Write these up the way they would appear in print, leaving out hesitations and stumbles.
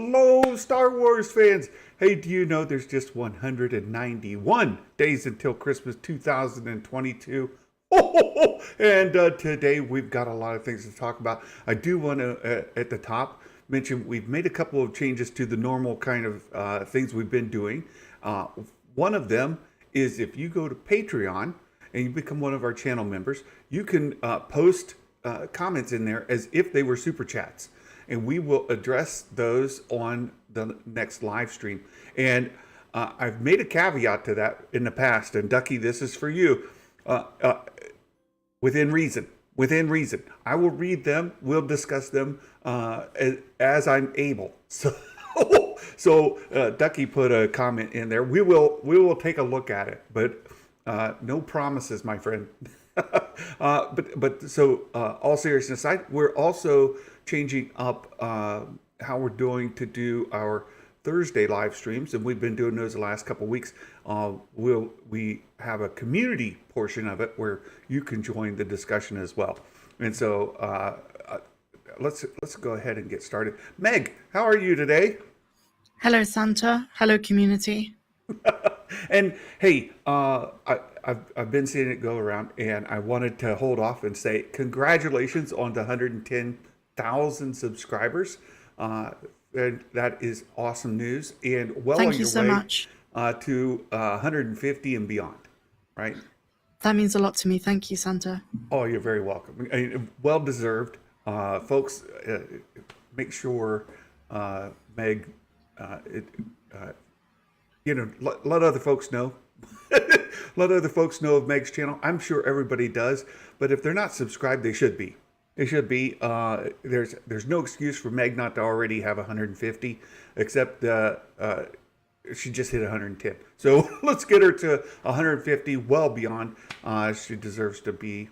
Hello, Star Wars fans. Hey, do you know there's just 191 days until Christmas 2022? And today we've got a lot of things to talk about. I do want to, at the top, mention we've made a couple of changes to the normal kind of things we've been doing. One of them is if you go to Patreon and you become one of our channel members, you can post comments in there as if they were super chats, and we will address those on the next live stream. And I've made a caveat to that in the past, and Ducky, this is for you. Within reason. Within reason. I will read them. We'll discuss them as I'm able. So Ducky put a comment in there. We will take a look at it, but no promises, my friend. All seriousness aside, we're also changing up how we're doing to do our Thursday live streams, and we've been doing those the last couple of weeks. We have a community portion of it where you can join the discussion as well. And so let's go ahead and get started. Meg, how are you today? Hello, Santa. Hello, community. And hey, I've been seeing it go around, and I wanted to hold off and say congratulations on the 110,000 subscribers. And that is awesome news, and well Thank on you your so way much. to 150 and beyond, right? That means a lot to me. Thank you, Santa. Oh, you're very welcome. Well deserved, folks. Make sure Meg, let other folks know. Let other folks know of Meg's channel. I'm sure everybody does, but if they're not subscribed, they should be. It should be. There's no excuse for Meg not to already have 150, except she just hit 110. So let's get her to 150, well beyond. She deserves to be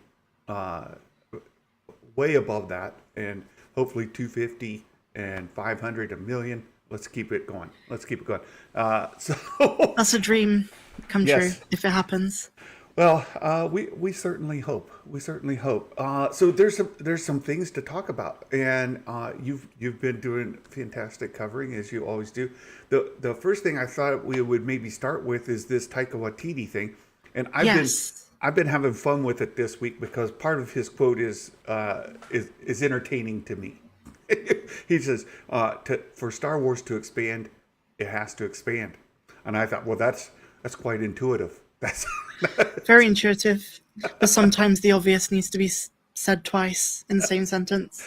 way above that, and hopefully 250 and 500, a million. Let's keep it going. Let's keep it going. That's a dream come Yes. true if it happens. Well, we certainly hope. We certainly hope. So there's some things to talk about, and you've been doing fantastic covering, as you always do. The first thing I thought we would maybe start with is this Taika Waititi thing, and Yes. I've been having fun with it this week because part of his quote is entertaining to me. He says, "For Star Wars to expand, it has to expand," and I thought, well, that's quite intuitive. That's Very intuitive, but sometimes the obvious needs to be said twice in the same sentence.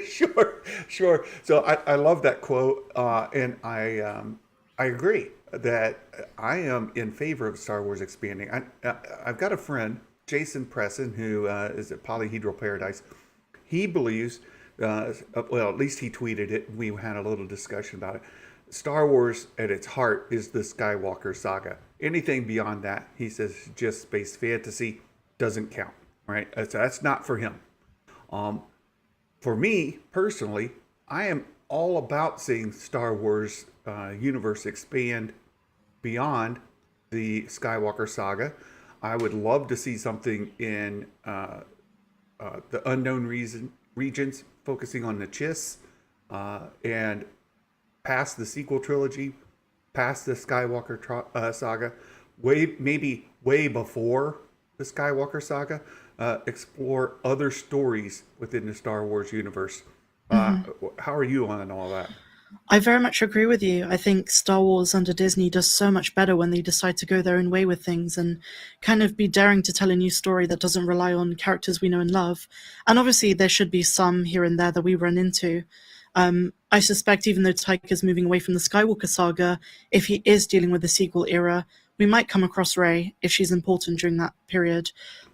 sure. So I love that quote, and I agree that I am in favor of Star Wars expanding. I've got a friend, Jason Presson, who is at Polyhedral Paradise. He believes, well, at least he tweeted it. We had a little discussion about it. Star Wars at its heart is the Skywalker saga. Anything beyond that, he says, just space fantasy, doesn't count, right? That's not for him. For me, personally, I am all about seeing Star Wars universe expand beyond the Skywalker saga. I would love to see something in the unknown regions, focusing on the Chiss, and past the sequel trilogy, past the Skywalker saga, maybe way before the Skywalker saga, explore other stories within the Star Wars universe. How are you on all that? I very much agree with you. I think Star Wars under Disney does so much better when they decide to go their own way with things and kind of be daring to tell a new story that doesn't rely on characters we know and love. And obviously there should be some here and there that we run into. I suspect even though Taika's moving away from the Skywalker saga, if he is dealing with the sequel era, we might come across Rey if she's important during that period.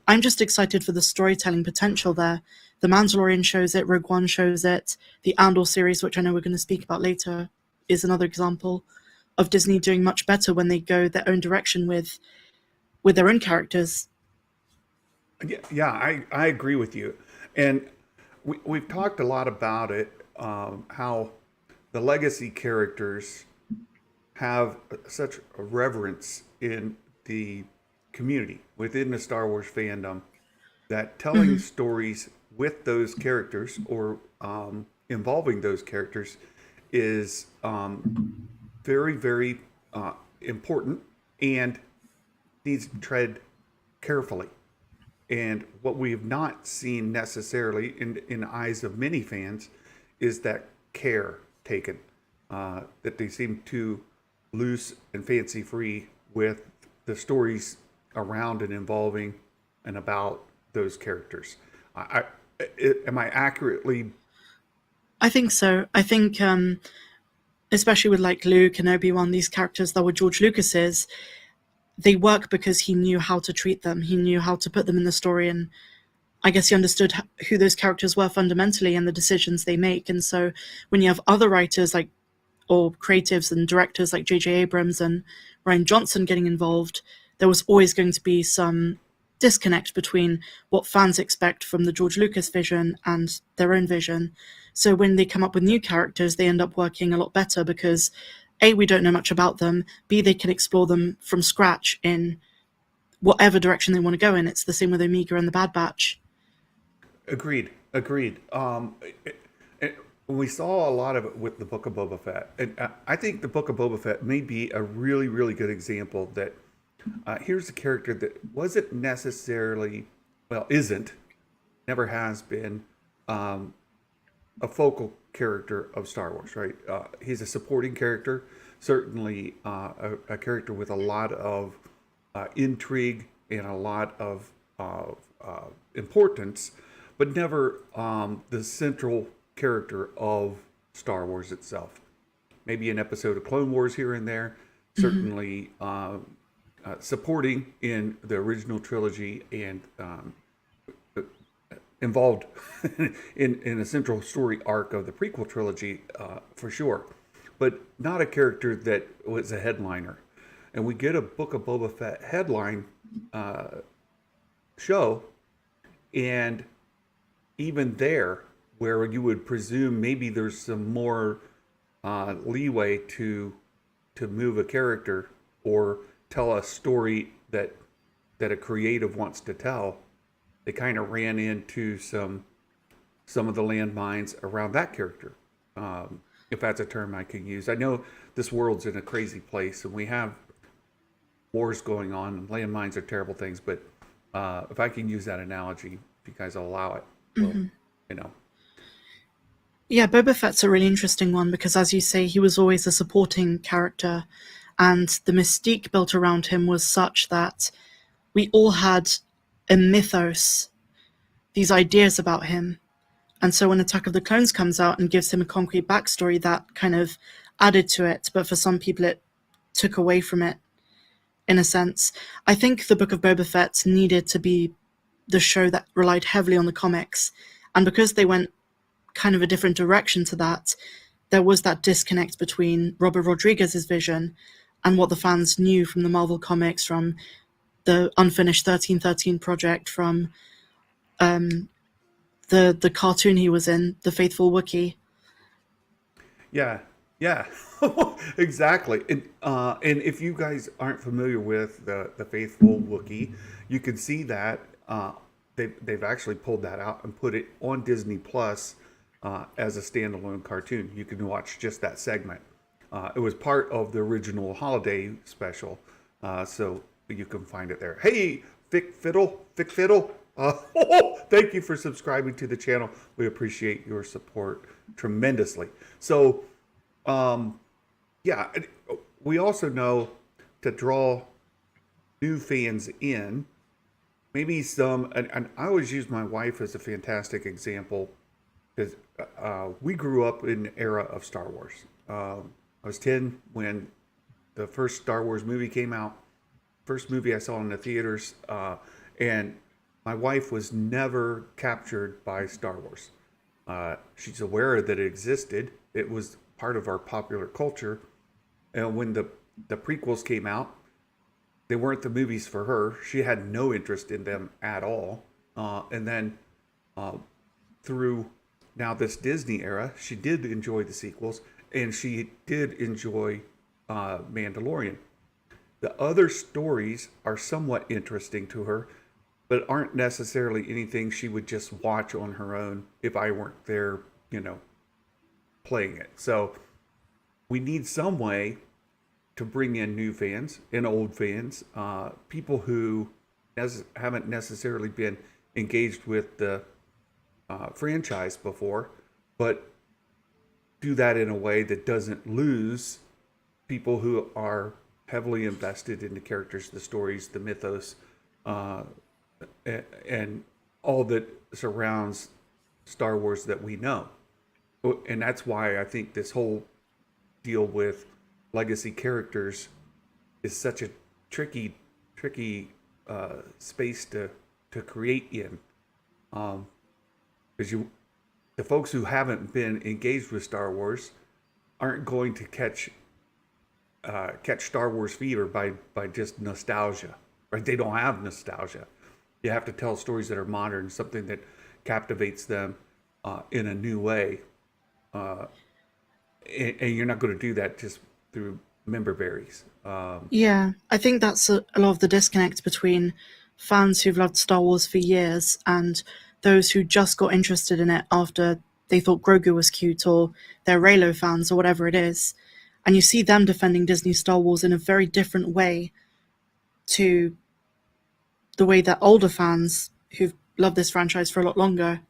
I'm just excited for the storytelling potential there. The Mandalorian shows it, Rogue One shows it, the Andor series, which I know we're going to speak about later, is another example of Disney doing much better when they go their own direction with their own characters. Yeah, I agree with you. And we've talked a lot about it, how the legacy characters have such a reverence in the community within the Star Wars fandom that telling stories with those characters or involving those characters is very, very important and needs to tread carefully. And what we have not seen necessarily in the eyes of many fans is that care taken, that they seem too loose and fancy free with the stories around and involving and about those characters. Am I accurately? I think so. I think, especially with like Luke and Obi-Wan, these characters that were George Lucas's, they work because he knew how to treat them. He knew how to put them in the story, and I guess he understood who those characters were fundamentally and the decisions they make. And so when you have other writers like, or creatives and directors like J.J. Abrams and Rian Johnson getting involved, there was always going to be some disconnect between what fans expect from the George Lucas vision and their own vision. So when they come up with new characters, they end up working a lot better because A, we don't know much about them, B, they can explore them from scratch in whatever direction they want to go in. It's the same with Omega and the Bad Batch. Agreed. Agreed. We saw a lot of it with the Book of Boba Fett, and I think the Book of Boba Fett may be a really, really good example that here's a character that wasn't necessarily, well, isn't, never has been a focal character of Star Wars, right? He's a supporting character, certainly a character with a lot of intrigue and a lot of importance, but never the central character of Star Wars itself. Maybe an episode of Clone Wars here and there, certainly supporting in the original trilogy and involved in a central story arc of the prequel trilogy for sure, but not a character that was a headliner. And we get a Book of Boba Fett headline show, and even there, where you would presume maybe there's some more leeway to move a character or tell a story that a creative wants to tell, they kind of ran into some of the landmines around that character, if that's a term I can use. I know this world's in a crazy place, and we have wars going on, and landmines are terrible things, but if I can use that analogy, if you guys will allow it, well, you know. Yeah, Boba Fett's a really interesting one because, as you say, he was always a supporting character, and the mystique built around him was such that we all had a mythos, these ideas about him. And so when Attack of the Clones comes out and gives him a concrete backstory, that kind of added to it, but for some people it took away from it, in a sense. I think the Book of Boba Fett needed to be the show that relied heavily on the comics, and because they went kind of a different direction to that, there was that disconnect between Robert Rodriguez's vision and what the fans knew from the Marvel comics, from the unfinished 1313 project, from the cartoon he was in, The Faithful Wookiee. Yeah, yeah, exactly. And if you guys aren't familiar with the Faithful Wookiee, you can see that they've actually pulled that out and put it on Disney Plus as a standalone cartoon. You can watch just that segment. It was part of the original holiday special, so you can find it there. Hey, Vic Fiddle. Thank you for subscribing to the channel. We appreciate your support tremendously. So, yeah, we also know to draw new fans in, maybe some, and I always use my wife as a fantastic example, because we grew up in the era of Star Wars. I was 10 when the first Star Wars movie came out, first movie I saw in the theaters, and my wife was never captured by Star Wars. She's aware that it existed. It was part of our popular culture. And when the prequels came out, they weren't the movies for her. She had no interest in them at all. And then through now this Disney era, she did enjoy the sequels, and she did enjoy Mandalorian. The other stories are somewhat interesting to her, but aren't necessarily anything she would just watch on her own if I weren't there, playing it. So we need some way to bring in new fans and old fans, people who haven't necessarily been engaged with the franchise before, but do that in a way that doesn't lose people who are heavily invested in the characters, the stories, the mythos, uh, and all that surrounds Star Wars that we know. And that's why I think this whole deal with legacy characters is such a tricky space to create in, because the folks who haven't been engaged with Star Wars aren't going to catch Star Wars fever by just nostalgia, right? They don't have nostalgia. You have to tell stories that are modern, something that captivates them in a new way, and you're not going to do that just through member berries. Yeah, I think that's a lot of the disconnect between fans who've loved Star Wars for years and those who just got interested in it after they thought Grogu was cute, or they're Reylo fans or whatever it is. And you see them defending Disney Star Wars in a very different way to the way that older fans who've loved this franchise for a lot longer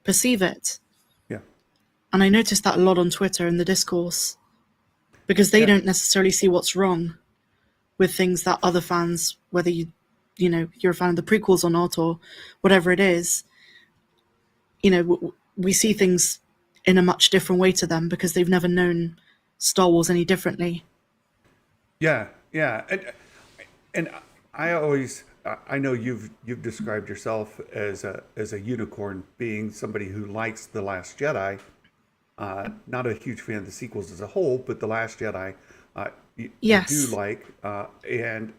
perceive it. Yeah, And I noticed that a lot on Twitter in the discourse, because they yeah, don't necessarily see what's wrong with things that other fans, whether you're a fan of the prequels or not, or whatever it is, we see things in a much different way to them because they've never known Star Wars any differently. yeah. And I know you've described yourself as a unicorn, being somebody who likes The Last Jedi. Not a huge fan of the sequels as a whole, but The Last Jedi, you do Yes. like, and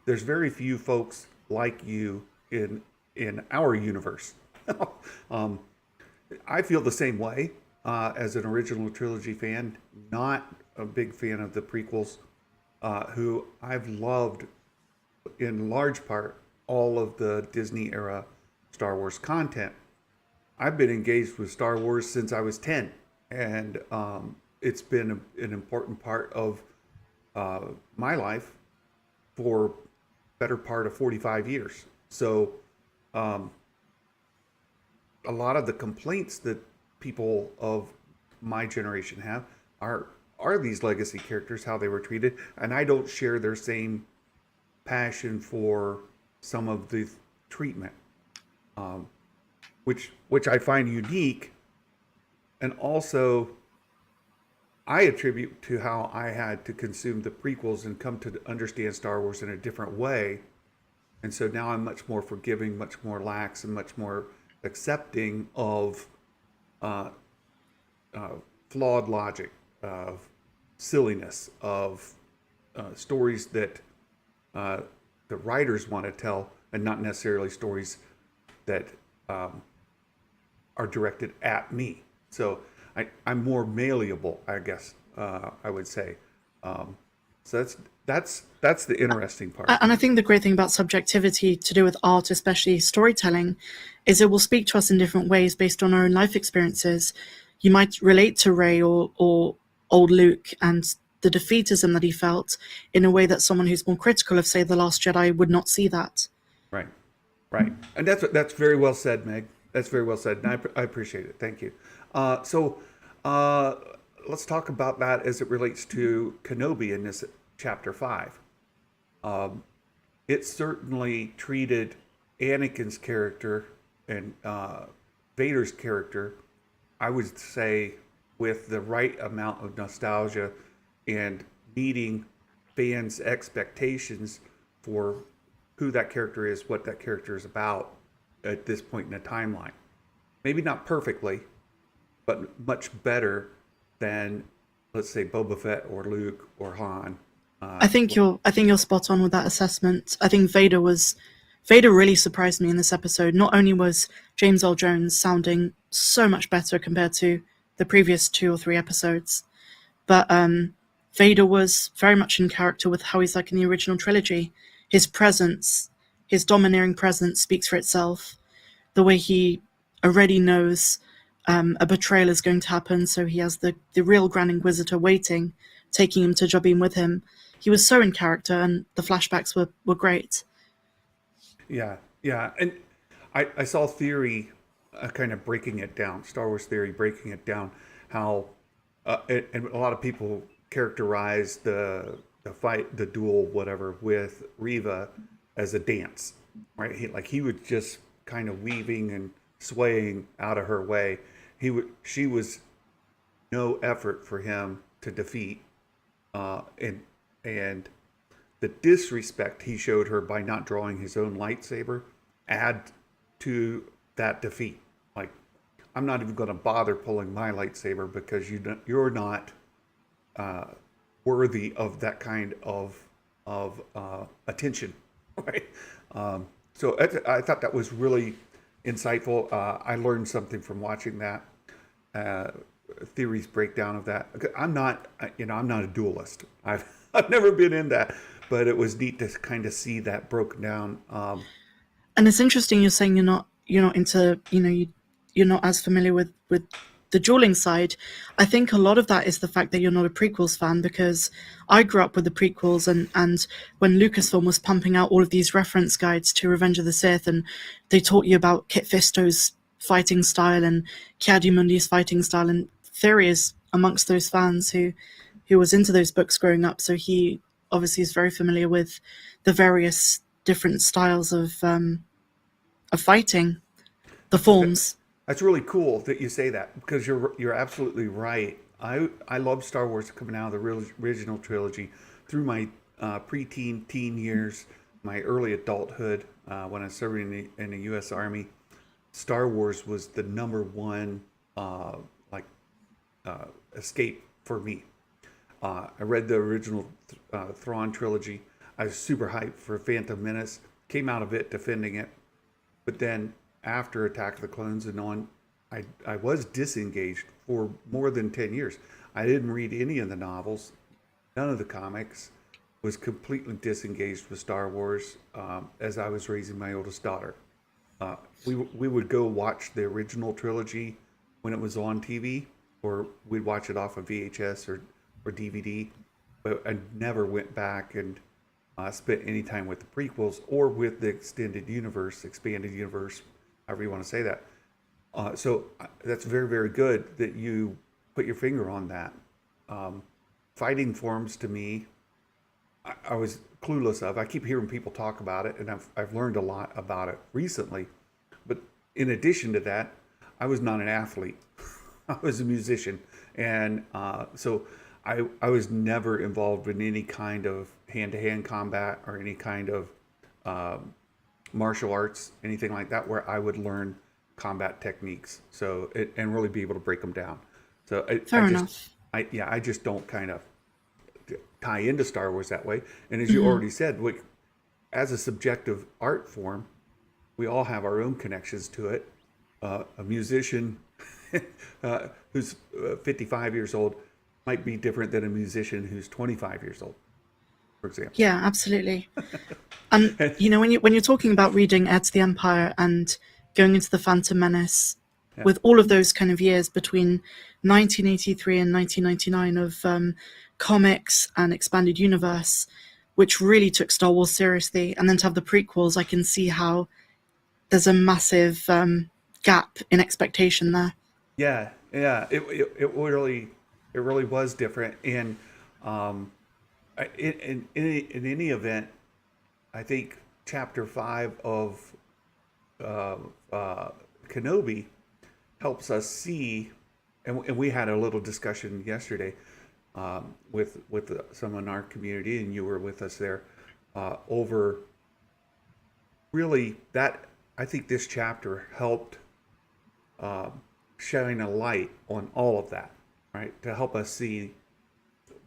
there's very few folks like you in our universe. um, I feel the same way as an original trilogy fan, not a big fan of the prequels, who I've loved in large part all of the Disney era Star Wars content. I've been engaged with Star Wars since I was 10, and it's been an important part of my life for better part of 45 years. So um, a lot of the complaints that people of my generation have are these legacy characters, how they were treated, and I don't share their same passion for some of the treatment, um, which I find unique, and also I attribute to how I had to consume the prequels and come to understand Star Wars in a different way. And so now I'm much more forgiving, much more lax, and much more accepting of uh, uh, flawed logic, of silliness, of stories that uh, the writers want to tell, and not necessarily stories that um, are directed at me. So I'm more malleable, I guess I would say. Um, so that's the interesting part. And I think the great thing about subjectivity to do with art, especially storytelling, is it will speak to us in different ways based on our own life experiences. You might relate to Ray or old Luke and the defeatism that he felt in a way that someone who's more critical of, say, The Last Jedi would not see that. Right, right, and that's very well said, Meg. That's very well said, and I appreciate it. Thank you. So uh, let's talk about that as it relates to Kenobi in this chapter 5. Um, it certainly treated Anakin's character and Vader's character, I would say, with the right amount of nostalgia and meeting fans' expectations for who that character is, what that character is about at this point in the timeline. Maybe not perfectly, but much better than, let's say, Boba Fett or Luke or Han. I think you're spot on with that assessment. I think Vader really surprised me in this episode. Not only was James Earl Jones sounding so much better compared to the previous 2 or 3 episodes, but Vader was very much in character with how he's like in the original trilogy. His presence, his domineering presence speaks for itself. The way he already knows a betrayal is going to happen, so he has the real Grand Inquisitor waiting, taking him to Jabin with him. He was so in character, and the flashbacks were great. Yeah, yeah, and I saw theory kind of breaking it down, Star Wars theory breaking it down, how and a lot of people characterize the fight, the duel, whatever, with Reva as a dance, right? He was just kind of weaving and swaying out of her way. She was no effort for him to defeat, and the disrespect he showed her by not drawing his own lightsaber add to that defeat. Like, I'm not even going to bother pulling my lightsaber because you're not worthy of that kind of attention, right? So I thought that was really insightful. I learned something from watching that theories breakdown of that. I'm not, I'm not a duelist. I've never been in that, but it was neat to kind of see that broken down. And it's interesting you're saying you're not into, you're not as familiar with the dueling side. I think a lot of that is the fact that you're not a prequels fan, because I grew up with the prequels, and when Lucasfilm was pumping out all of these reference guides to Revenge of the Sith, and they taught you about Kit Fisto's fighting style and Ki-Adi-Mundi's fighting style, and Theory is amongst those fans who was into those books growing up, so he obviously is very familiar with the various different styles of fighting, the forms. That's really cool that you say that, because you're absolutely right. I love Star Wars coming out of the original trilogy through my preteen, teen years, my early adulthood, when I was serving in the U.S. Army. Star Wars was the number one escape for me. I read the original Thrawn trilogy. I was super hyped for Phantom Menace. Came out of it defending it, but then after Attack of the Clones and on, I was disengaged for more than 10 years. I didn't read any of the novels, none of the comics. Was completely disengaged with Star Wars as I was raising my oldest daughter. We would go watch the original trilogy when it was on TV, or we'd watch it off of VHS or DVD, but I never went back and spent any time with the prequels or with the expanded universe, however you want to say that. So that's very, very good that you put your finger on that. Fighting forms, to me, I was clueless of. I keep hearing people talk about it, and I've learned a lot about it recently. But in addition to that, I was not an athlete. I was a musician, and so I was never involved in any kind of hand-to-hand combat or any kind of martial arts, anything like that, where I would learn combat techniques. So and really be able to break them down. So Fair enough. I just don't kind of tie into Star Wars that way. And as you already said, as a subjective art form, we all have our own connections to it. A musician who's 55 years old might be different than a musician who's 25 years old, for example. Yeah, absolutely. And when you're talking about reading Heir to the Empire and going into the Phantom Menace, with all of those kind of years between 1983 and 1999 of comics and expanded universe, which really took Star Wars seriously, and then to have the prequels, I can see how there's a massive gap in expectation there. Yeah, it really was different, and in any event, I think Chapter 5 of Kenobi helps us see, and we had a little discussion yesterday with someone in our community, and you were with us there, over really that. I think this chapter helped shine a light on all of that, right? To help us see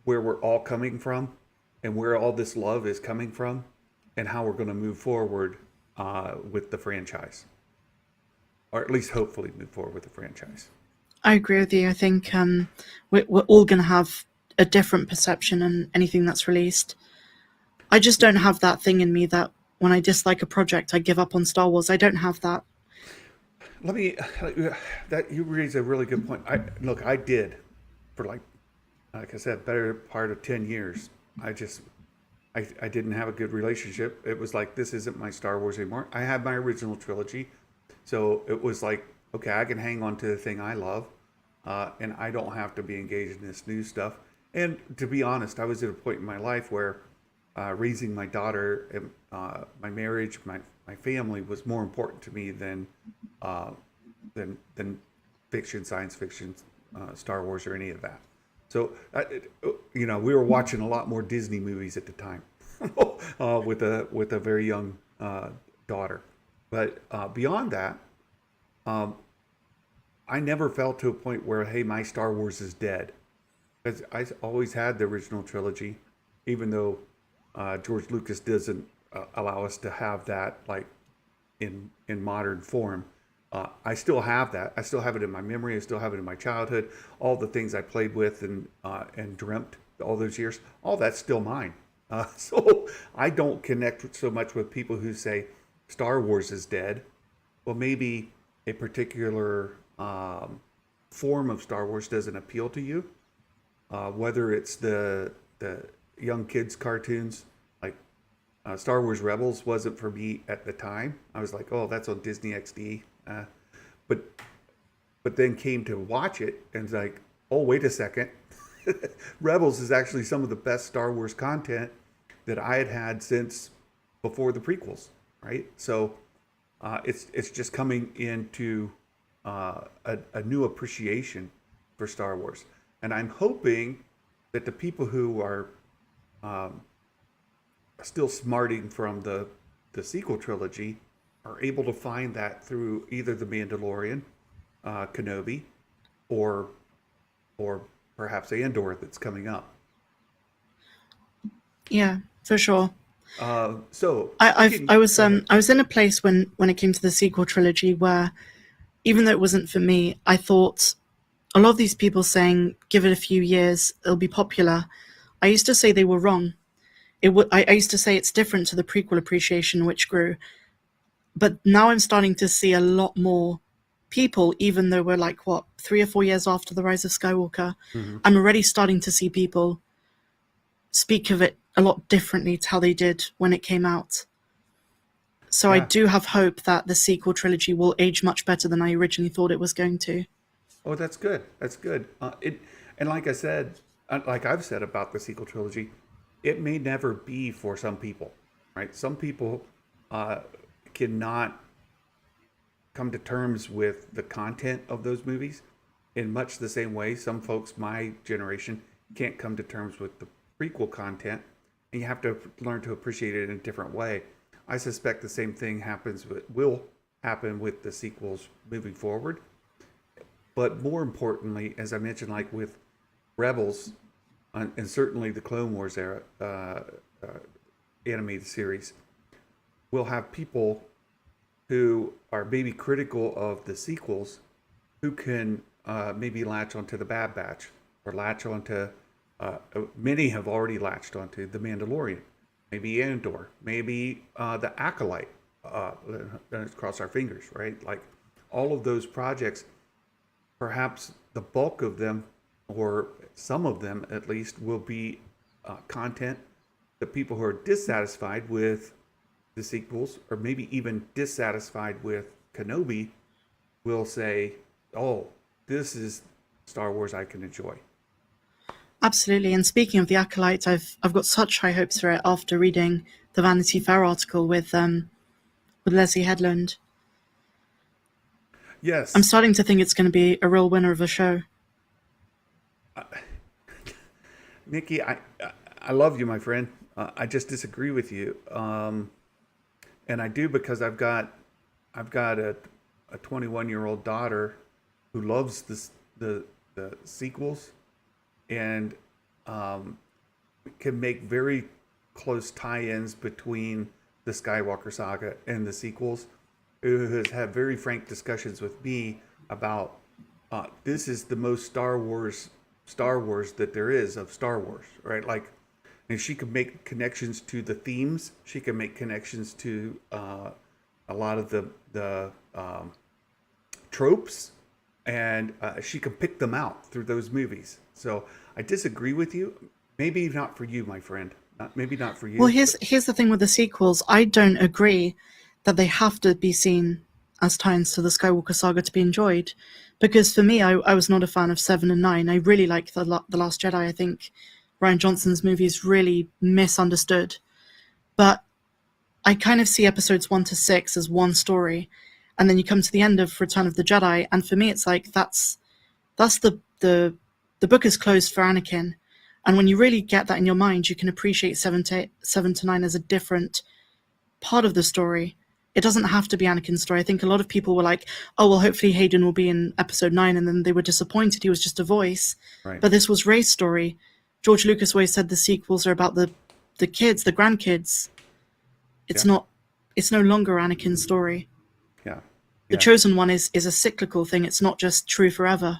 where we're all coming from and where all this love is coming from and how we're going to move forward with the franchise, or at least hopefully move forward with the franchise. I agree with you. I think we're all going to have a different perception on anything that's released. I just don't have that thing in me that when I dislike a project, I give up on Star Wars. I don't have that. let me that you raise a really good point. I did for like I said, better part of 10 years. I just I didn't have a good relationship. It was like this isn't my Star Wars anymore. I had my original trilogy, so it was like okay, I can hang on to the thing I love, and I don't have to be engaged in this new stuff. And to be honest, I was at a point in my life where raising my daughter, and my marriage, my family was more important to me uh, than fiction, science fiction, Star Wars, or any of that. So, we were watching a lot more Disney movies at the time, with a very young daughter. But beyond that, um, I never felt to a point where, hey, my Star Wars is dead. Because I always had the original trilogy, even though George Lucas doesn't allow us to have that like in modern form. I still have that. I still have it in my memory. I still have it in my childhood. All the things I played with and dreamt all those years, all that's still mine. So I don't connect so much with people who say Star Wars is dead. Well, maybe a particular form of Star Wars doesn't appeal to you, whether it's the young kids cartoons like Star Wars Rebels wasn't for me at the time. I was like, oh, that's on Disney XD. But but then came to watch it and it's like, oh, wait a second. Rebels is actually some of the best Star Wars content that I had since before the prequels, right? So it's just coming into a new appreciation for Star Wars. And I'm hoping that the people who are um, still smarting from the sequel trilogy are able to find that through either The Mandalorian, Kenobi, or or perhaps Andor that's coming up. Yeah, for sure. So I I've speaking, go ahead. I was in a place when it came to the sequel trilogy where even though it wasn't for me, I thought a lot of these people saying give it a few years, it'll be popular. I used to say they were wrong. I used to say it's different to the prequel appreciation which grew, but now I'm starting to see a lot more people, even though we're like what 3 or 4 years after the rise of Skywalker. Hmm. I'm already starting to see people speak of it a lot differently to how they did when it came out. So I Yeah. do have hope that the sequel trilogy will age much better than I originally thought it was going to. Oh, that's good. That's good. And like I said, like I've said about the sequel trilogy, it may never be for some people, right? Some people uh, cannot come to terms with the content of those movies in much the same way some folks my generation can't come to terms with the prequel content, and you have to learn to appreciate it in a different way. I suspect the same thing will happen with the sequels moving forward. But more importantly, as I mentioned, like with Rebels, and certainly the Clone Wars era animated series, we'll have people who are maybe critical of the sequels who can maybe latch onto the Bad Batch or latch onto, many have already latched onto The Mandalorian, maybe Andor, maybe the Acolyte. Let's cross our fingers, right? Like all of those projects, perhaps the bulk of them, or some of them at least, will be content that people who are dissatisfied with the sequels, or maybe even dissatisfied with Kenobi, will say, "Oh, this is Star Wars I can enjoy." Absolutely. And speaking of the Acolyte, I've got such high hopes for it after reading the Vanity Fair article with Leslie Headland. I'm Yes, starting to think it's going to be a real winner of a show. Nikki, I love you, my friend. I just disagree with you, and I do because I've got a 21-year-old daughter who loves the sequels, and um, can make very close tie-ins between the Skywalker saga and the sequels, who has had very frank discussions with me about this is the most Star Wars that there is of Star Wars, right? Like, and she can make connections to the themes. She can make connections to a lot of the tropes, and she can pick them out through those movies. So I disagree with you. Maybe not for you, my friend. Maybe not for Well, you. here's the thing with the sequels. I don't agree that they have to be seen as tie-ins to the Skywalker saga to be enjoyed, because for me, I was not a fan of 7 and 9. I really like the Last Jedi. I think Rian Johnson's movie is really misunderstood, but I kind of see episodes 1 to 6 as one story, and then you come to the end of Return of the Jedi, and for me, it's like that's the book is closed for Anakin, and when you really get that in your mind, you can appreciate 7 to 9 as a different part of the story. It doesn't have to be Anakin's story. I think a lot of people were like, "Oh well, hopefully Hayden will be in Episode 9," and then they were disappointed. He was just a voice, Right. but this was Rey's story. George Lucas always said the sequels are about the kids, the grandkids. It's Yeah. not. It's no longer Anakin's story. Yeah. The Yeah. Chosen One is a cyclical thing. It's not just true forever.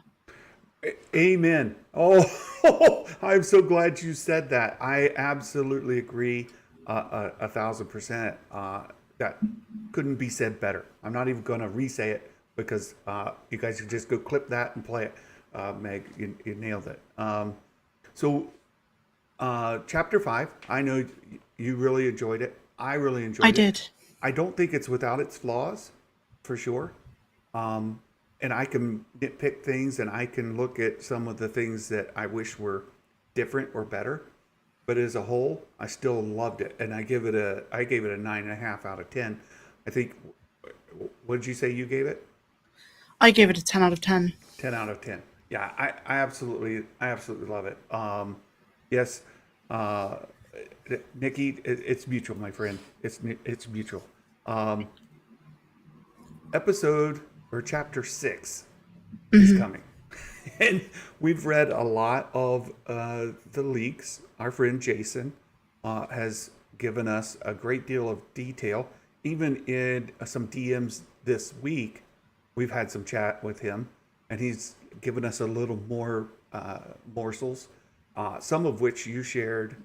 Amen. Oh, I'm so glad you said that. I absolutely agree, 1,000%. That couldn't be said better. I'm not even going to re-say it because you guys can just go clip that and play it. Meg, you nailed it. So, chapter 5. I know you really enjoyed it. I really enjoyed I it. did. I don't think it's without its flaws, for sure. And I can nitpick things, and I can look at some of the things that I wish were different or better. But as a whole, I still loved it, and I gave it a 9.5 out of 10. I think. What did you say you gave it? I gave it a 10 out of 10. 10 out of 10. Yeah, I absolutely love it. Yes, uh, Nikki, it's mutual, my friend. It's mutual. Episode or chapter 6 is coming. And we've read a lot of the leaks. Our friend Jason has given us a great deal of detail. Even in some DMs this week, we've had some chat with him, and he's given us a little more morsels, some of which you shared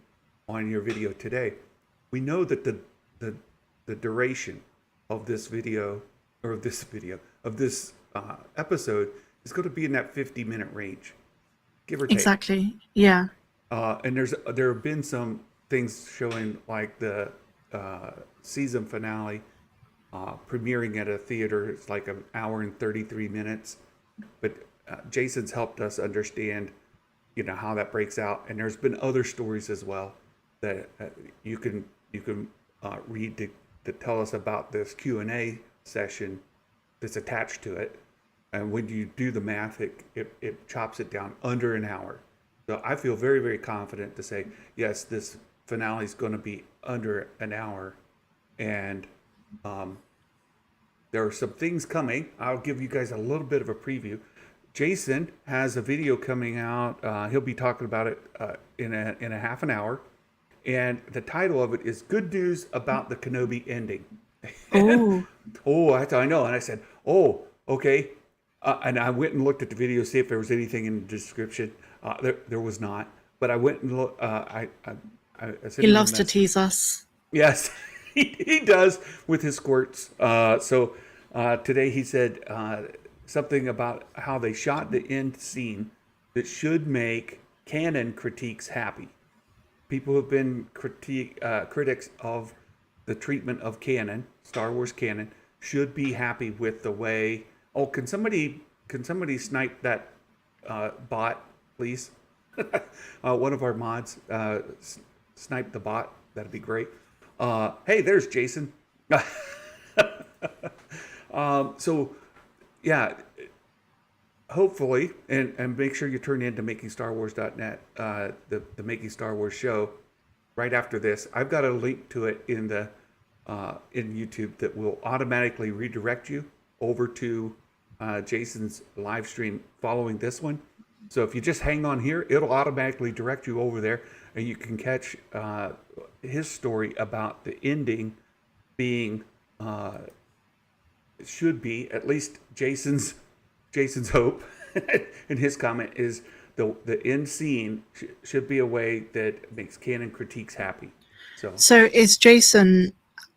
on your video today. We know that the duration of this video, or of this episode, is going to be in that 50-minute range, give or take. Exactly. Yeah. And there have been some things showing, like the season finale premiering at a theater. It's like an hour and 33 minutes. But Jason's helped us understand, how that breaks out. And there's been other stories as well that you can read to tell us about this Q&A session that's attached to it. And when you do the math, it chops it down under an hour. So I feel very, very confident to say, yes, this finale is going to be under an hour. And there are some things coming. I'll give you guys a little bit of a preview. Jason has a video coming out. He'll be talking about it in a half an hour. And the title of it is Good News About the Kenobi Ending. Oh. Oh, I know. And I said, oh, okay. And I went and looked at the video, see if there was anything in the description. There was not. But I went and looked. I He loves to tease us. Yes, he does with his squirts. So today he said something about how they shot the end scene that should make canon critiques happy. People who have been critics of the treatment of canon, Star Wars canon, should be happy with the way. Oh, can somebody snipe that bot, please? One of our mods snipe the bot. That'd be great. Hey, there's Jason. So, yeah, hopefully, and make sure you turn in to makingstarwars.net, the Making Star Wars show. Right after this, I've got a link to it in YouTube that will automatically redirect you over to Jason's live stream following this one. So if you just hang on here, it'll automatically direct you over there, and you can catch his story about the ending being should be, at least Jason's hope and his comment is the end scene should be a way that makes canon critiques happy. So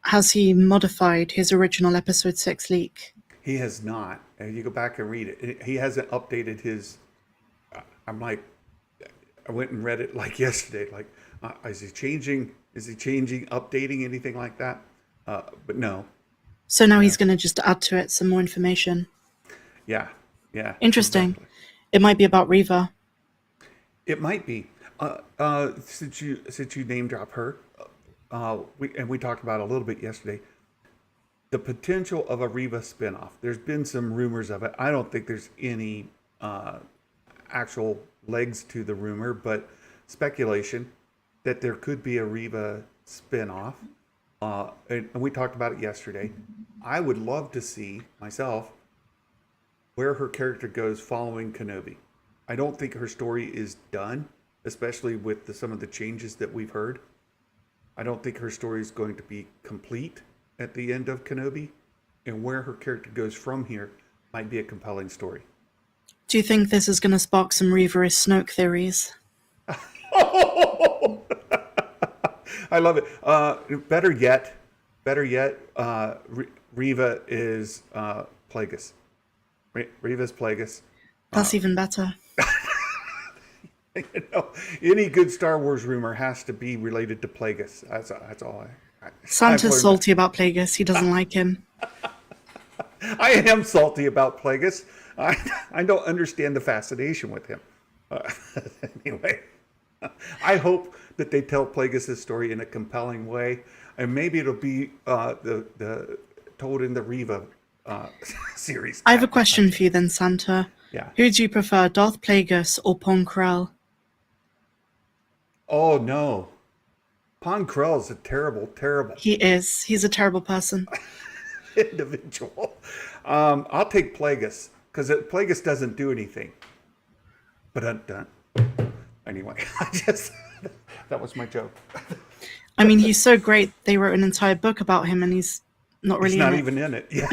has he modified his original episode 6 leak? He has not, And you go back and read it. He hasn't updated his. I'm like, I went and read it like yesterday. Like, is he changing? Is he changing, updating anything like that? But no. So now he's going to just add to it some more information. Yeah, yeah, Interesting. exactly. It might be about Reva. It might be. Since you name drop her, we talked about it a little bit yesterday. The potential of a Reva spinoff. There's been some rumors of it. I don't think there's any actual legs to the rumor, but speculation that there could be a Reva spinoff. And we talked about it yesterday. I would love to see myself where her character goes following Kenobi. I don't think her story is done, especially with some of the changes that we've heard. I don't think her story is going to be complete at the end of Kenobi, and where her character goes from here might be a compelling story. Do you think this is going to spark some Reva is Snoke theories? I love it. Better yet, Reva is Plagueis. Reva's Plagueis. That's even better. You know, any good Star Wars rumor has to be related to Plagueis. That's all Santa's salty about Plagueis. He doesn't like him. I am salty about Plagueis. I don't understand the fascination with him. Anyway, I hope that they tell Plagueis' story in a compelling way, and maybe it'll be the told in the Riva series. I have a question for you then, Santa. Yeah. Who do you prefer, Darth Plagueis or Pon Krell? Oh no, Pon Krell's a terrible, terrible He is. He's a terrible person. individual. I'll take Plagueis because Plagueis doesn't do anything. But anyway, that was my joke. I mean, he's so great. They wrote an entire book about him, and he's not really He's not in even in it. Yeah.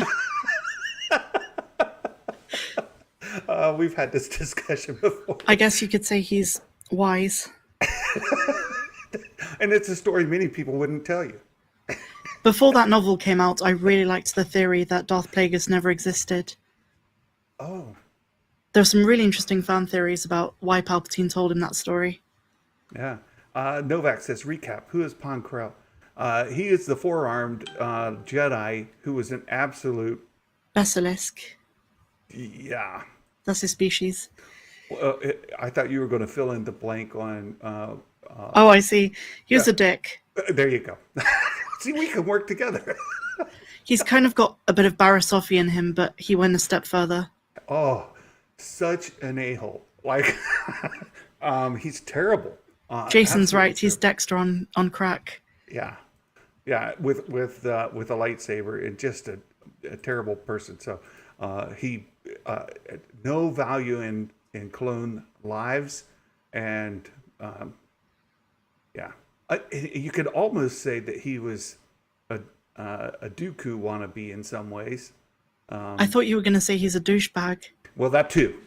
We've had this discussion before. I guess you could say he's wise. And it's a story many people wouldn't tell you. Before that novel came out, I really liked the theory that Darth Plagueis never existed. Oh. There are some really interesting fan theories about why Palpatine told him that story. Yeah. Novak says, recap, who is Pon Krell? He is the four-armed Jedi who was an absolute... Basilisk. Yeah. That's his species. I thought you were going to fill in the blank on... Oh, I see. He was a dick. There you go. See, we can work together. He's kind of got a bit of Barasoffi in him, but he went a step further. Oh, such an a-hole. Like, he's terrible. Jason's right. Absolutely He's Dexter on crack. Yeah, yeah, with a lightsaber and just a terrible person. So he no value in clone lives, and yeah, you could almost say that he was a Dooku wannabe in some ways. I thought you were going to say he's a douchebag. Well, that too.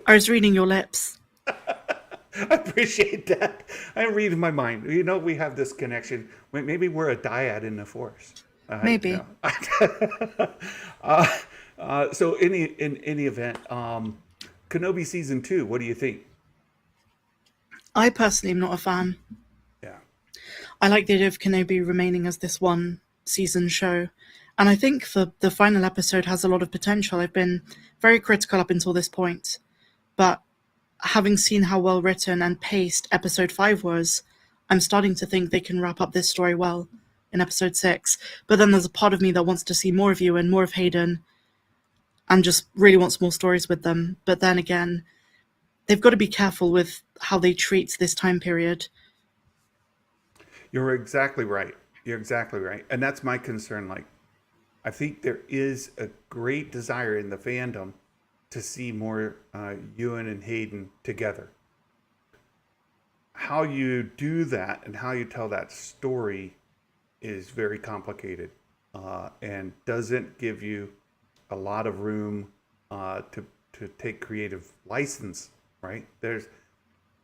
I was reading your lips. I appreciate that. I'm reading my mind. You know, we have this connection. Maybe we're a dyad in the Force. Maybe. So in any event, Kenobi season 2. What do you think? I personally am not a fan. Yeah. I like the idea of Kenobi remaining as this one season show. And I think the final episode has a lot of potential. I've been very critical up until this point. But having seen how well written and paced episode 5 was, I'm starting to think they can wrap up this story well in episode 6. But then there's a part of me that wants to see more of Ewan, more of Hayden, and just really wants more stories with them. But then again, they've got to be careful with how they treat this time period. You're exactly right. You're exactly right. And that's my concern. Like, I think there is a great desire in the fandom to see more Ewan and Hayden together. How you do that and how you tell that story is very complicated and doesn't give you a lot of room to take creative license, right? There's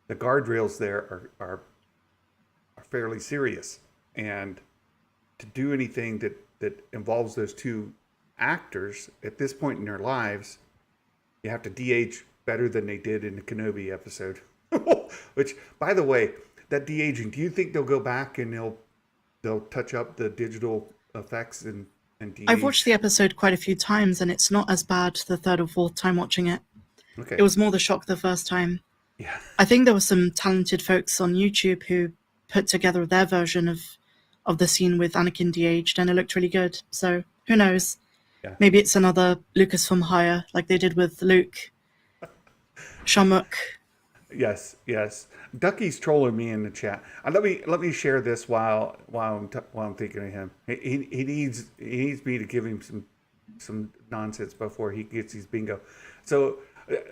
the guardrails there are fairly serious, and to do anything that involves those two actors at this point in their lives, you have to de-age better than they did in the Kenobi episode. Which, by the way, that de-aging, do you think they'll go back and they'll touch up the digital effects and de-age? I've watched the episode quite a few times, and it's not as bad the third or fourth time watching it. Okay. It was more the shock the first time. Yeah. I think there were some talented folks on YouTube who put together their version of the scene with Anakin de-aged, and it looked really good. So who knows? Yeah. Maybe it's another Lucasfilm hire, like they did with Luke. Shamuk. Yes. Ducky's trolling me in the chat. Let me share this while I'm thinking of him. He needs me to give him some nonsense before he gets his bingo. So,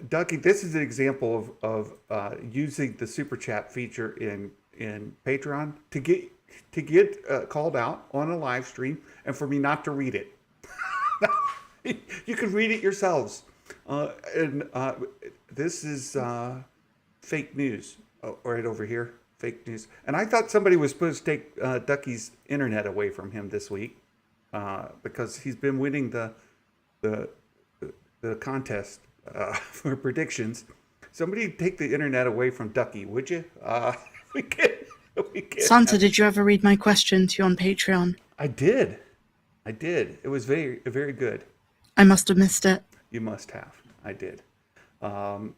Ducky, this is an example of using the super chat feature in Patreon to get called out on a live stream, and for me not to read it. You can read it yourselves. This is fake news right over here. Fake news. And I thought somebody was supposed to take Ducky's internet away from him this week because he's been winning the contest for predictions. Somebody take the internet away from Ducky, would you? We can. Santa, did you ever read my question to you on Patreon? I did. It was very, very good. I must have missed it. You must have. I did. Real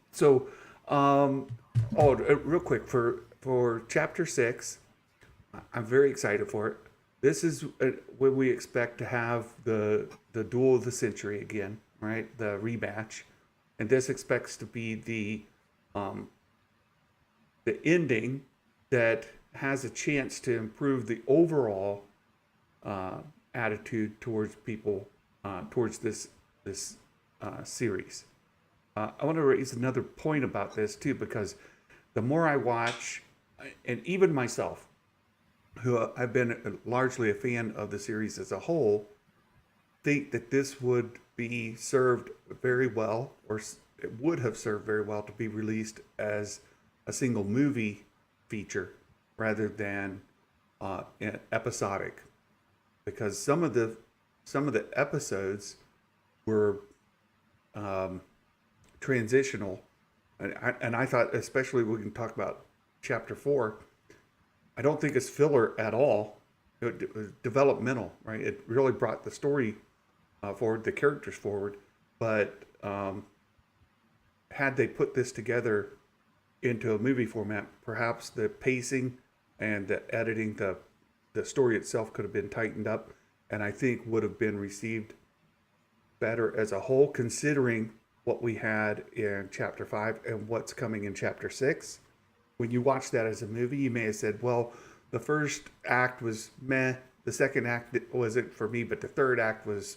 quick for Chapter 6, I'm very excited for it. This is when we expect to have the duel of the century again, right? The rematch, and this expects to be the ending that has a chance to improve the overall attitude towards people towards this series. I want to raise another point about this too, because the more I watch, and even myself, who I've been largely a fan of the series as a whole, think that this would be served very well, or it would have served very well to be released as a single movie feature rather than episodic, because some of the episodes were transitional, and I thought, especially we can talk about Chapter 4, I don't think it's filler at all. It was developmental, right? It really brought the story forward, the characters forward, but had they put this together into a movie format, perhaps the pacing and the editing, the story itself could have been tightened up, and I think would have been received better as a whole, considering what we had in Chapter 5 and what's coming in Chapter 6. When you watch that as a movie, you may have said, well, the first act was meh, the second act wasn't for me, but the third act was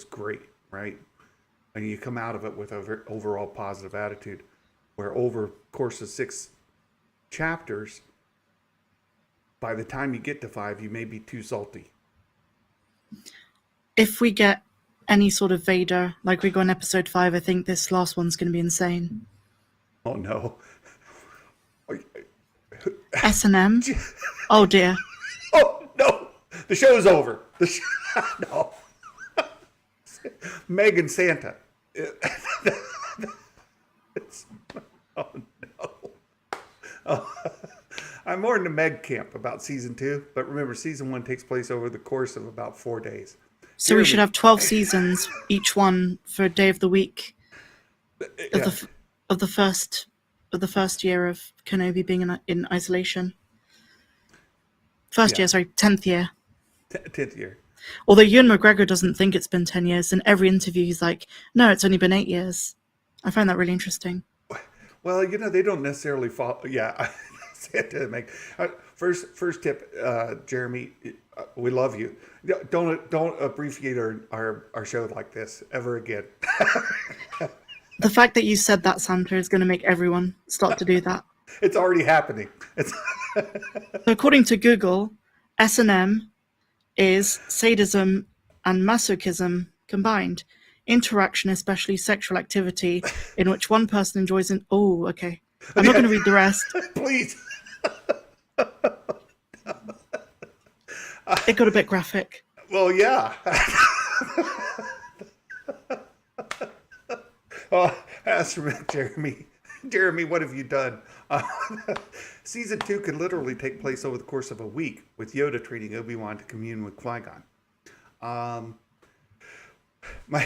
great, right? And you come out of it with an overall positive attitude, where over the course of 6 chapters, by the time you get to 5, you may be too salty. If we get any sort of Vader, like we got in Episode 5, I think this last one's going to be insane. Oh, no. S&M? Oh, dear. Oh, no. The show's over. No. Meg and Santa. Oh, no. Oh. I'm more in the Meg camp about season 2, but remember, season 1 takes place over the course of about 4 days. So we should have 12 seasons, each one for a day of the week of the first year of Kenobi being in isolation. First year, sorry, 10th year. 10th year. Although Ewan McGregor doesn't think it's been 10 years. In every interview, he's like, no, it's only been 8 years. I find that really interesting. Well, they don't necessarily follow. Yeah, Meg. First tip, Jeremy, we love you. Don't abbreviate our show like this ever again. The fact that you said that, Santa, is going to make everyone start to do that. It's already happening. So according to Google, S&M is sadism and masochism combined. Interaction, especially sexual activity, in which one person enjoys an... Oh, okay. I'm not going to read the rest. Please. It got a bit graphic. Well, yeah. Oh, as for Jeremy, Jeremy, what have you done? Uh, season 2 could literally take place over the course of a week, with Yoda training Obi-Wan to commune with Qui-Gon. Um, my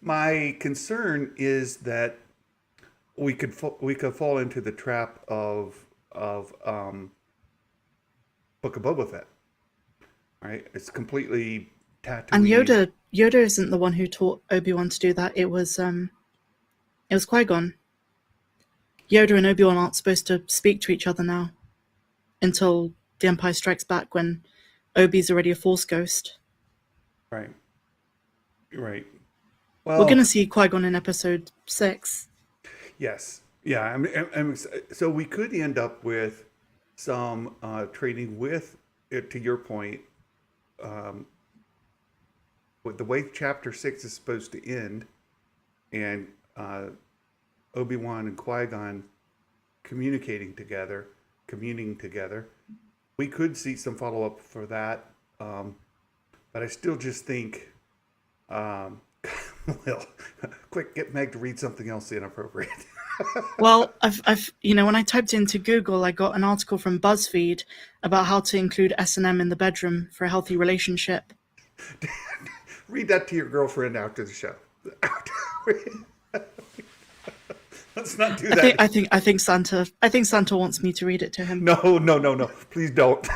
my concern is that we could fall into the trap of Book of Boba Fett. Right? It's completely And Tatooine. Yoda isn't the one who taught Obi-Wan to do that. It was Qui-Gon. Yoda and Obi-Wan aren't supposed to speak to each other now until The Empire Strikes Back, when Obi's already a Force ghost. Right. Right. We're Well, gonna see Qui-Gon in Episode 6. yes. Yeah. So we could end up with some training with it. To your point, um, with the way Chapter 6 is supposed to end, and Obi-Wan and Qui-Gon communing together, we could see some follow up for that. But I still just think, um, well, quick, get Meg to read something else inappropriate. Well, when I typed into Google, I got an article from BuzzFeed about how to include S&M in the bedroom for a healthy relationship. Read that to your girlfriend after the show. Let's not do that. I think Santa wants me to read it to him. No, no, no, no. Please don't.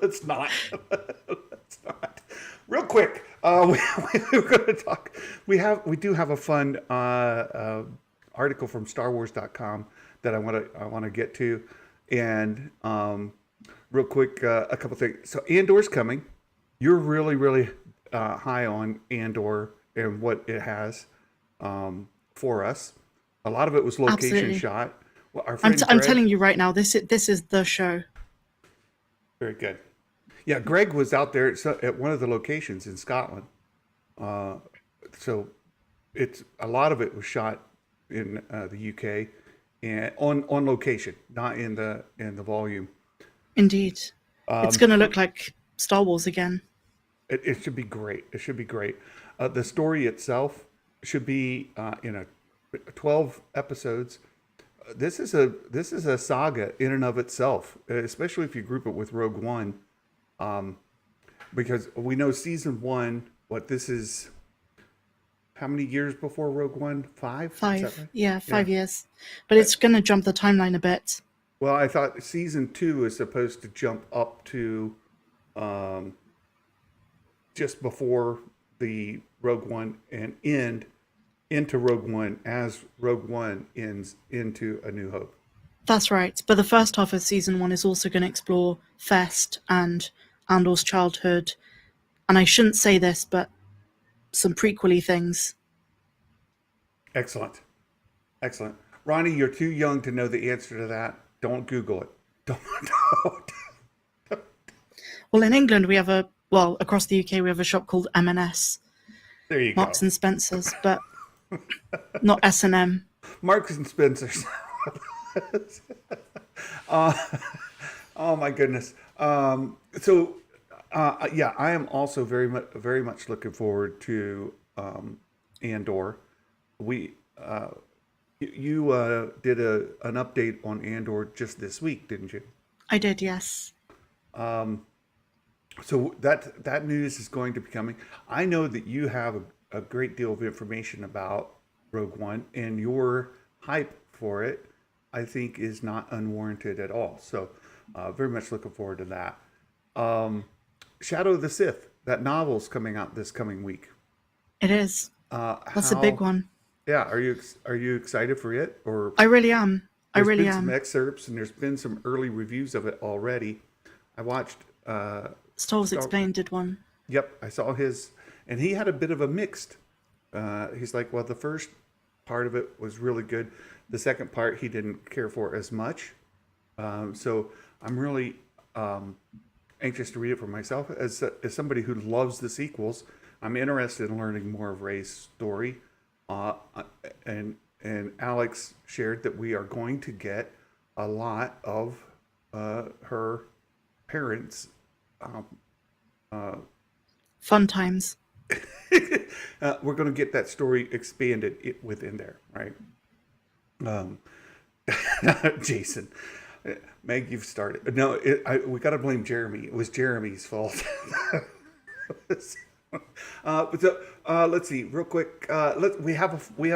Let's not. Let's not. Real quick, we're going to talk. We do have a fun article from StarWars.com that I want to get to, and real quick, a couple things. So Andor's coming. You're really, really high on Andor and what it has for us. A lot of it was location Absolutely. shot. Well, our I'm friend I'm Greg, telling you right now, this is the show. very good. Yeah, Greg was out there at one of the locations in Scotland. So it's a lot of it was shot in the UK and on location, not in the volume. Indeed, it's Um, going to look like Star Wars again. it should be great. It should be great. The story itself should be in a 12 episodes. This is a saga in and of itself, especially if you group it with Rogue One, because we know season one. What this is? How many years before Rogue One? 5? Is that 5, right? yeah, Yeah. 5 years, but it's going to jump the timeline a bit. Well, I thought season 2 is supposed to jump up to um, just before the Rogue One and end into Rogue One as Rogue One ends into A New Hope. That's right, but the first half of season 1 is also going to explore Fest and Andor's childhood, and I shouldn't say this, but some prequely things. Excellent. Excellent. Ronnie, you're too young to know the answer to that. Don't Google it. Don't. Don't. Well, in England across the UK we have a shop called M&S, There you go. Marks and Spencers, but not S&M. Marks and Spencer's. uh, oh my goodness. Yeah, I am also very much looking forward to Andor. We you did an update on Andor just this week, didn't you? I did, yes. So that news is going to be coming. I know that you have a great deal of information about Rogue One, and your hype for it, I think, is not unwarranted at all. So, very much looking forward to that. Shadow of the Sith, that novel's coming out this coming week. It is. That's a big How? one. Yeah, are you excited for it? Or I really am. I there's really been some am. excerpts and there's been some early reviews of it already. I watched. Star Wars Star, Explained did one. Yep, I saw his, and he had a bit of a mixed. He's like, well, the first part of it was really good. The second part he didn't care for as much. So I'm really anxious to read it for myself. As somebody who loves the sequels, I'm interested in learning more of Rey's story. And Alex shared that we are going to get a lot of her parents' Fun times. We're going to get that story expanded within there, right? Um, Jason, Meg, you've started. No, we got to blame Jeremy. It was Jeremy's fault. Let's see, real quick. We have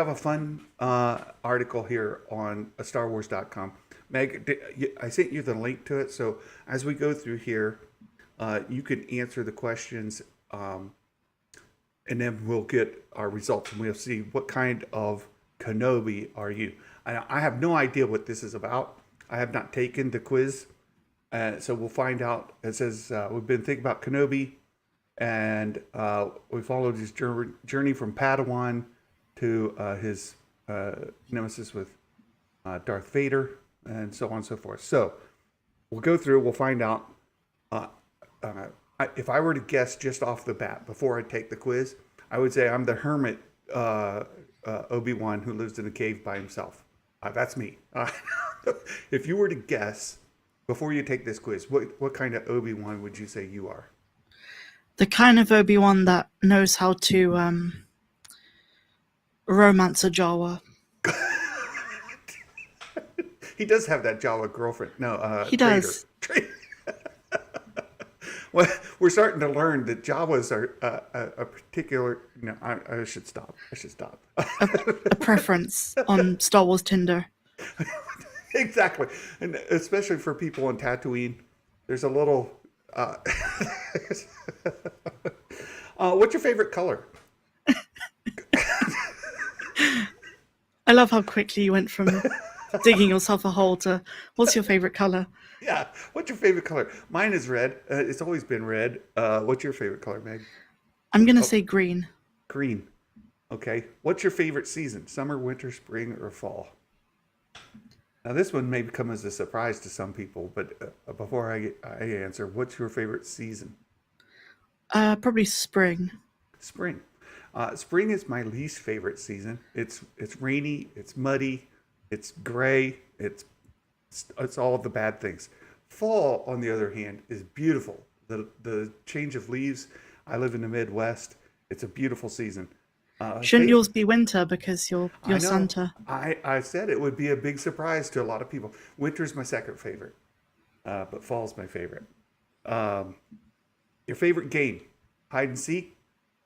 a fun article here on StarWars.com. Meg, I sent you the link to it. So as we go through here, you can answer the questions, and then we'll get our results, and we'll see what kind of Kenobi are you. I have no idea what this is about. I have not taken the quiz, so we'll find out. It says we've been thinking about Kenobi, and we followed his journey from Padawan to his nemesis with Darth Vader, and so on and so forth. So we'll go through. We'll find out. If I were to guess just off the bat before I take the quiz, I would say I'm the hermit Obi-Wan who lives in a cave by himself. That's me. If you were to guess before you take this quiz, what kind of Obi-Wan would you say you are? The kind of Obi-Wan that knows how to romance a Jawa. He does have that Jawa girlfriend. No, he does. Well, we're starting to learn that Jawas are a particular. No, I should stop. a preference on Star Wars Tinder. Exactly, and especially for people on Tatooine, there's a little. What's your favorite color? I love how quickly you went from digging yourself a hole to what's your favorite color? Yeah, what's your favorite color? Mine is red. It's always been red. What's your favorite color, Meg? I'm gonna say green. Green. Okay. What's your favorite season? Summer, winter, spring, or fall? Now this one may come as a surprise to some people, but before I answer, what's your favorite season? Probably spring. Spring. Spring is my least favorite season. It's rainy. It's muddy. It's gray. It's all of the bad things. Fall, on the other hand, is beautiful. The change of leaves. I live in the Midwest. It's a beautiful season. Shouldn't yours be winter because you're Santa? I said it would be a big surprise to a lot of people. Winter's my second favorite, but fall's my favorite. Your favorite game? Hide and seek,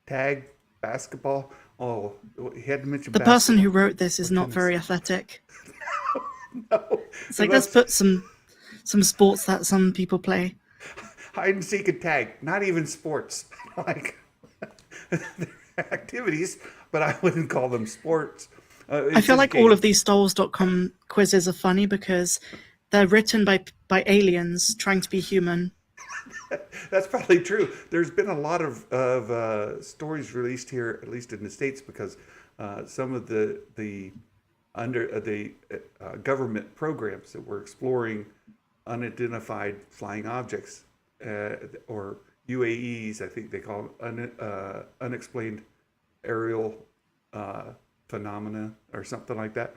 tag, basketball. Oh, you had to mention the basketball. Person who wrote this is not very athletic. No. It's like, let's put some sports that some people play. Hide and seek and tag, not even sports. Like activities, but I wouldn't call them sports. I feel like all of these StarWars.com quizzes are funny because they're written by aliens trying to be human. That's probably true. There's been a lot of stories released here, at least in the States, because some of the government programs that were exploring unidentified flying objects, or UAEs, I think they call them, unexplained aerial phenomena or something like that.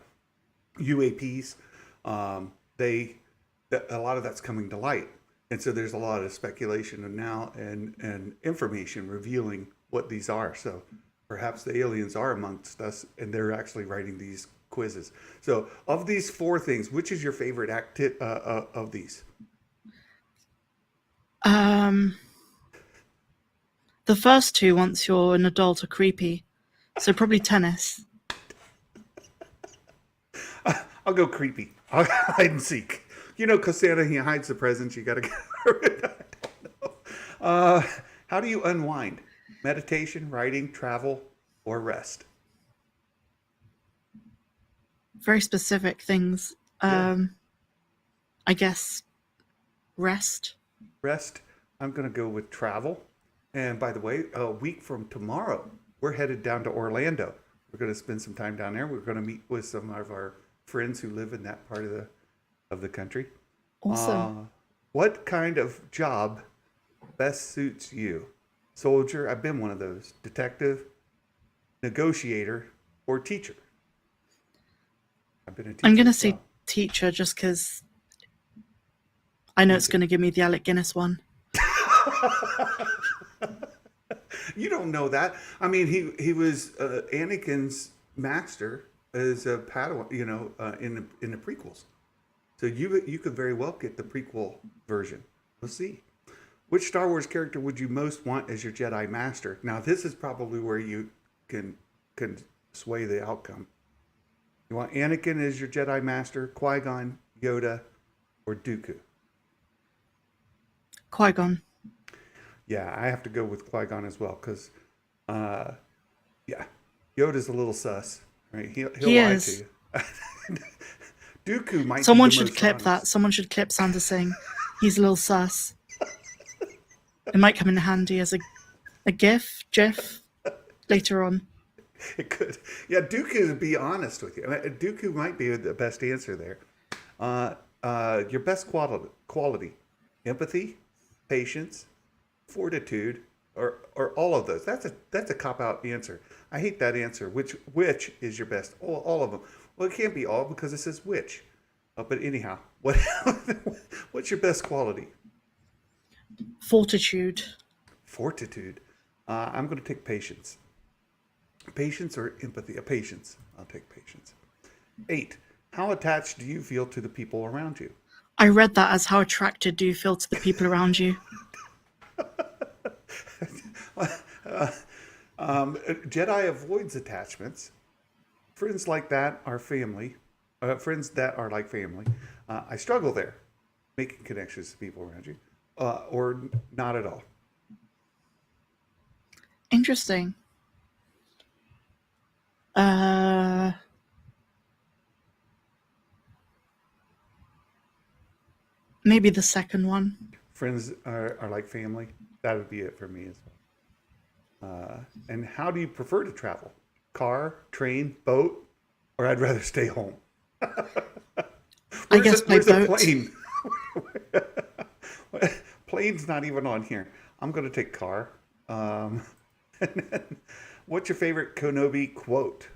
UAPs, a lot of that's coming to light. And so there's a lot of speculation and information revealing what these are. So perhaps the aliens are amongst us and they're actually writing these quizzes. So of these four things, which is your favorite of these? The first two, once you're an adult, are creepy. So probably tennis. I'll go creepy. I'll hide and seek. You know, because Santa, he hides the presents. You got to get rid of it. How do you unwind? Meditation, writing, travel, or rest? Very specific things. I guess rest. Rest. I'm going to go with travel. And by the way, a week from tomorrow, we're headed down to Orlando. We're going to spend some time down there. We're going to meet with some of our friends who live in that part of the country. Awesome. What kind of job best suits you? Soldier, I've been one of those. Detective, negotiator, or teacher? I've been a teacher. I'm going to say teacher just because I know it's going to give me the Alec Guinness one. You don't know that. I mean, he was Anakin's master as a Padawan, in the prequels. So you could very well get the prequel version. We'll see. Which Star Wars character would you most want as your Jedi Master? Now, this is probably where you can sway the outcome. You want Anakin as your Jedi Master, Qui-Gon, Yoda, or Dooku? Qui-Gon. Yeah, I have to go with Qui-Gon as well because, yeah, Yoda's a little sus. Right? He'll He lie is. to you. Dooku might Someone be the should most clip that. honest. Someone should clip Santa saying he's a little sus. It might come in handy as a GIF later on. It could. Yeah, Dooku, to be honest with you, Dooku might be the best answer there. Your best quality, empathy, patience, fortitude, or all of those. That's a cop out answer. I hate that answer. Which is your best? All of them. Well, it can't be all because it says which. But anyhow, what's your best quality? Fortitude. Fortitude. I'm going to take patience. Patience or empathy? Patience. I'll take patience. 8. How attached do you feel to the people around you? I read that as how attracted do you feel to the people around you? Jedi avoids attachments. Friends like that are family. Friends that are like family. I struggle there, making connections to people around you, or not at all. Interesting. Maybe the second one. Friends are like family. That would be it for me as well. And how do you prefer to travel? Car, train, boat, or I'd rather stay home. I guess by where's the boat. plane? Plane's not even on here. I'm going to take car. And then, what's your favorite Kenobi quote?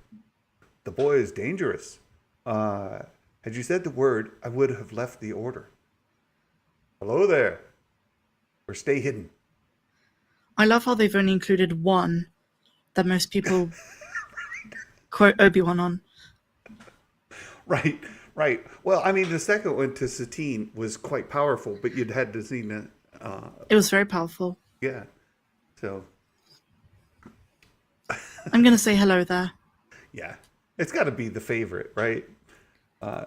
The boy is dangerous. Had you said the word, I would have left the order. Hello there. Or stay hidden. I love how they've only included one that most people quote Obi-Wan on. Right, right. Well, I mean, the second one to Satine was quite powerful, but you'd had to see the, It was very powerful. yeah. So, I'm going to say hello there. yeah, it's got to be the favorite, right?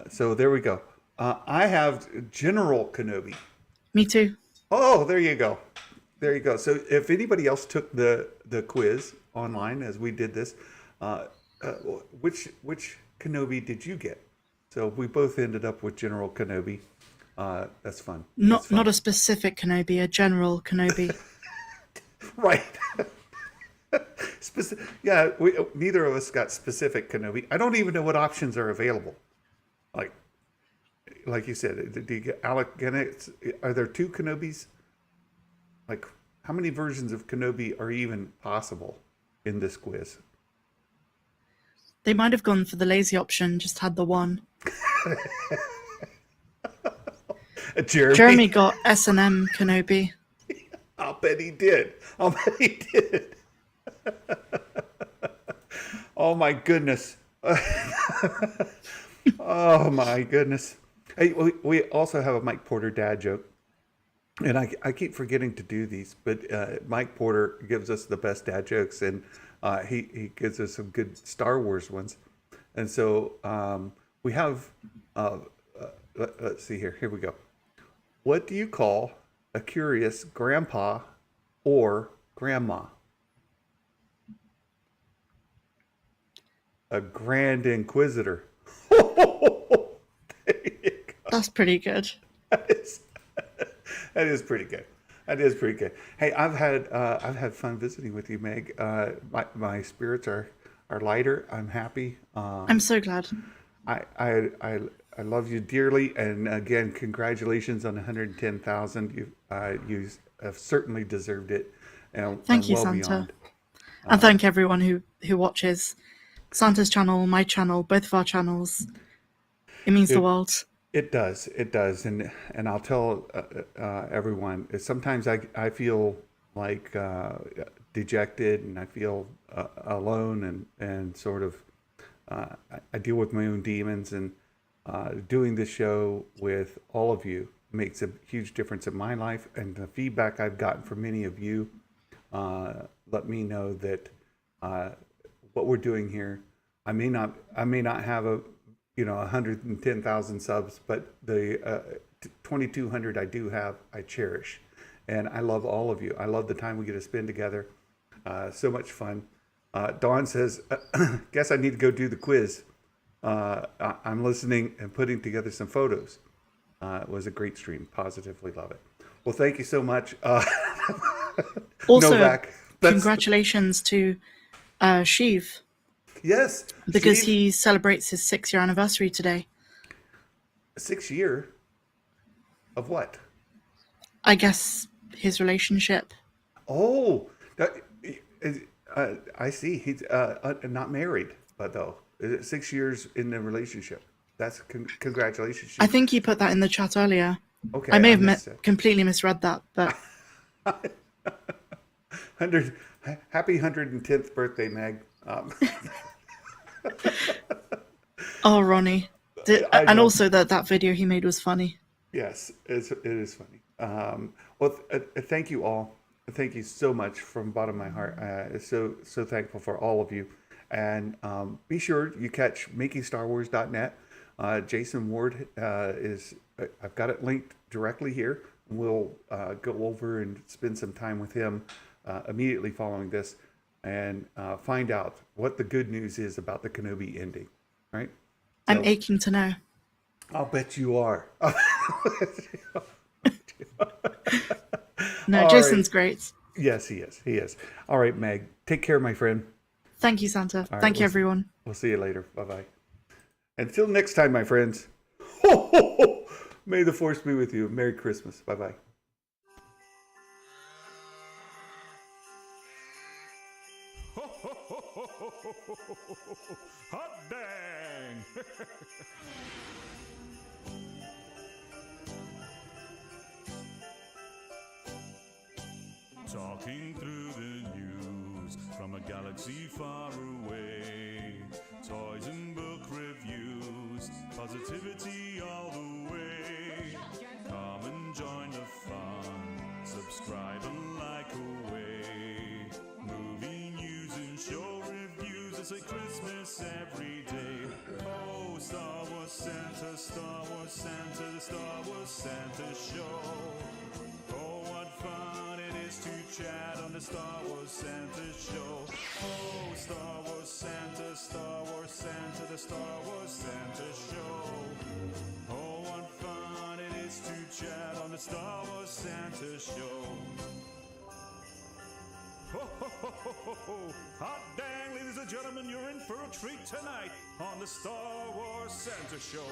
So there we go. I have General Kenobi. Me too. Oh, there you go. There you go. So if anybody else took the quiz online as we did this, which Kenobi did you get? So we both ended up with General Kenobi. That's fun. That's fun. Not a specific Kenobi, a general Kenobi. Right. Yeah, neither of us got specific Kenobi. I don't even know what options are available. Like you said, do you get Alec Guinness? Are there 2 Kenobis? Like, how many versions of Kenobi are even possible in this quiz? They might have gone for the lazy option, just had the one. Jeremy got S&M Kenobi. I'll bet he did. I'll bet he did. Oh my goodness. Oh my goodness. Hey, we also have a Mike Porter dad joke. And I keep forgetting to do these, but Mike Porter gives us the best dad jokes, and he gives us some good Star Wars ones. And so we have, let's see here. Here we go. What do you call a curious grandpa or grandma? A Grand Inquisitor. There you go. That's pretty good. That is pretty good. That is pretty good. Hey, I've had fun visiting with you, Meg. My spirits are lighter. I'm happy. I'm so glad. I love you dearly, and again, congratulations on 110,000. You have certainly deserved it, and Thank you, well Santa. beyond. And thank everyone who watches Santa's channel, my channel, both of our channels. It means the world. It does, and I'll tell everyone. Sometimes I feel like dejected and I feel alone and sort of I deal with my own demons, and doing this show with all of you makes a huge difference in my life, and the feedback I've gotten from many of you let me know that what we're doing here, I may not have 110,000 subs, but the 2,200 I do have, I cherish, and I love all of you. I love the time we get to spend together. So much fun. Dawn says, guess I need to go do the quiz. I'm listening and putting together some photos. It was a great stream. Positively love it. Well, thank you so much. Also, Novak, congratulations to Sheev. Yes. Because Sheev, he celebrates his 6-year anniversary today. 6 year of what? I guess his relationship. Oh, I see. He's not married, but though. Is it 6 years in the relationship? That's congratulations. I think he put that in the chat earlier. Okay, I may have completely misread that, but 100 happy 110th birthday, Meg. Oh, Ronnie. And also that video he made was funny. Yes, it is funny. Well, thank you all. Thank you so much from the bottom of my heart. So thankful for all of you. And be sure you catch makingstarwars.net. Jason Ward I've got it linked directly here. We'll go over and spend some time with him immediately following this and find out what the good news is about the Kenobi ending. Right? I'm aching to know. I'll bet you are. No, all Jason's right. great. Yes, he is. He is. All right, Meg. Take care, my friend. Thank you, Santa. All right, Thank you, everyone. We'll see you later. Bye-bye. Until next time, my friends. May the force be with you. Merry Christmas. Bye-bye. Hot dang! Talking through the news from a galaxy far away. Toys and book reviews, positivity all the way. Come and join the fun, subscribe and like away. Movie news and show reviews, it's like Christmas every day. Oh, Star Wars Santa, Star Wars Santa, the Star Wars Santa show. Oh, what fun it is to chat on the Star Wars Santa show. Oh, Star Wars Santa, Star Wars Santa, the Star Wars Santa show. Oh, what fun it is to chat on the Star Wars Santa show. Ho, ho, ho, ho, ho, ho. Hot dang, ladies and gentlemen, you're in for a treat tonight on the Star Wars Santa show.